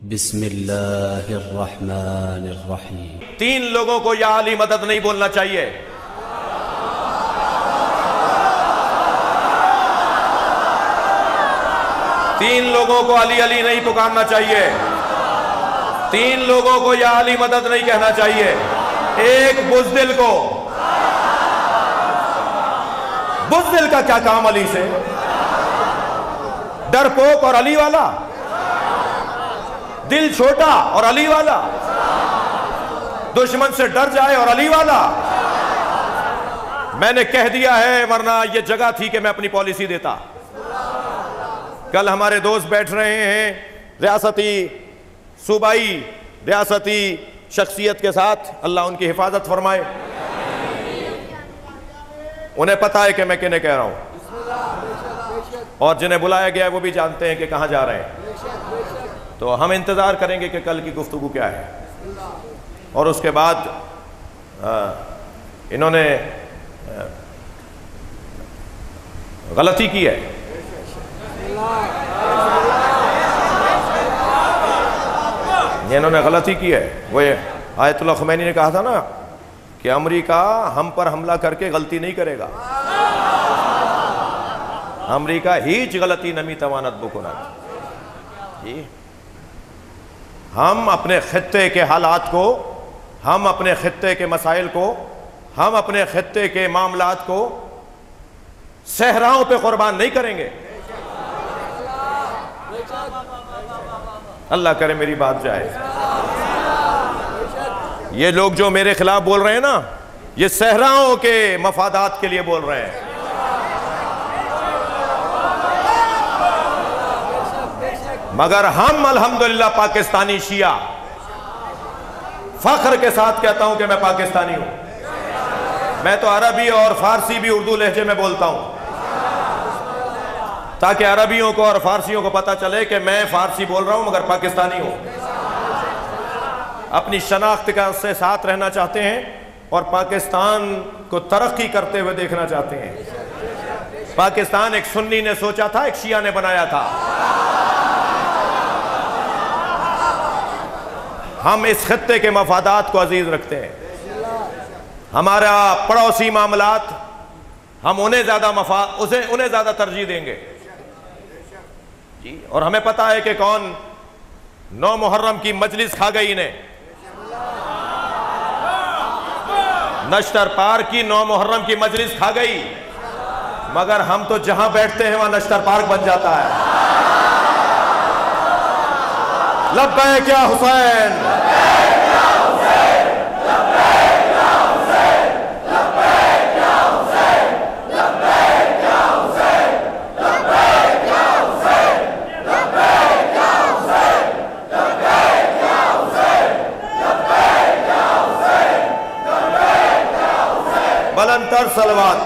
बिस्मिल्लाहिर्रहमानिर्रहीम। 3 लोगों को या अली मदद नहीं बोलना चाहिए। तीन लोगों को अली अली नहीं पुकारना चाहिए। 3 लोगों को या अली मदद नहीं कहना चाहिए। एक बुज़दिल को। बुज़दिल का क्या काम अली से? डरपोक और अली वाला, दिल छोटा और अली वाला, दुश्मन से डर जाए और अली वाला। मैंने कह दिया है, वरना यह जगह थी कि मैं अपनी पॉलिसी देता। कल हमारे दोस्त बैठ रहे हैं रियासती सूबाई रियासती शख्सियत के साथ, अल्लाह उनकी हिफाजत फरमाए। उन्हें पता है कि मैं किन्हें कह रहा हूं, और जिन्हें बुलाया गया है वो भी जानते हैं कि कहां जा रहे हैं। तो हम इंतजार करेंगे कि कल की गुफ्तगू क्या है। और उसके बाद इन्होंने गलती की है। इन्होंने गलती की है। वो आयतुल्लाह ख़ुमैनी ने कहा था ना कि अमेरिका हम पर हमला करके गलती नहीं करेगा। अमेरिका हीच गलती नमी तवानत बुकुना। हम अपने खित्ते के हालात को, हम अपने खित्ते के मसाइल को, हम अपने खित्ते के मामलात को सहराओं पे कुर्बान नहीं करेंगे। अल्लाह करे मेरी बात जाए। ये लोग जो मेरे खिलाफ बोल रहे हैं ना, ये सहराओं के मफादात के लिए बोल रहे हैं। मगर हम अल्हम्दुलिल्लाह पाकिस्तानी शिया, फख्र के साथ कहता हूं कि मैं पाकिस्तानी हूं। मैं तो अरबी और फारसी भी उर्दू लहजे में बोलता हूं, ताकि अरबियों को और फारसियों को पता चले कि मैं फारसी बोल रहा हूं मगर पाकिस्तानी हूं। अपनी शनाख्त का से साथ रहना चाहते हैं और पाकिस्तान को तरक्की करते हुए देखना चाहते हैं। पाकिस्तान एक सुन्नी ने सोचा था, एक शिया ने बनाया था। हम इस खित्ते के मफादात को अजीज रखते हैं। हमारा पड़ोसी मामलात, हम उन्हें ज्यादा तरजीह देंगे जी। और हमें पता है कि कौन 9 मुहर्रम की मजलिस खा गई इन्हें। नश्तर पार्क की 9 मुहर्रम की मजलिस खा गई, मगर हम तो जहां बैठते हैं वहां नश्तर पार्क बन जाता है। लब्बैक या हुसैन, बुलंदतर सलवात।